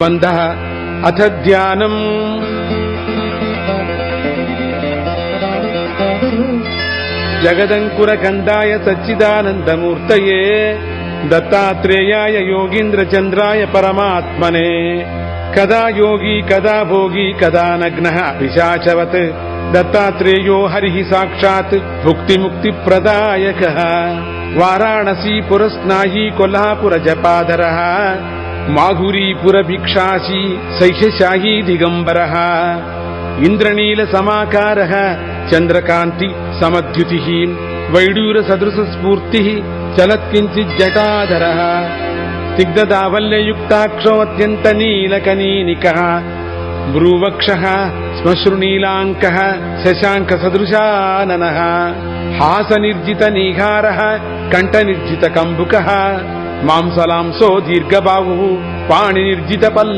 बन्धः अथ ध्यानम्। जगदङ्कुरकन्दाय सच्चिदानन्दमूर्तये दत्तात्रेयाय योगीन्द्रचन्द्राय परमात्मने कदा योगी कदा भोगी कदा नग्नः पिशाचवत् दत्तात्रेयो हरिः साक्षात् भुक्तिमुक्तिप्रदायकः। वाराणसी पुरस्नाही कोल्हापुरजपाधरः माधुरीपुरभिक्षासी सह्यशाही दिगम्बरः इन्द्रनीलसमाकारः चन्द्रकान्ति समद्युतिः वैडूर्यसदृशस्फूर्तिः चलत्किञ्चिज्जटाधरः स्निग्धदावल्ययुक्ताक्षोऽत्यन्तनीलकनीनिकः भ्रूवक्षः श्मश्रुनीलाङ्कः शशाङ्कसदृशाननः हासनिर्जितनीहारः कण्ठनिर्जितकम्बुकः मांसलांसो दीर्घबाहुः पाणिनिर्जितपल्लवः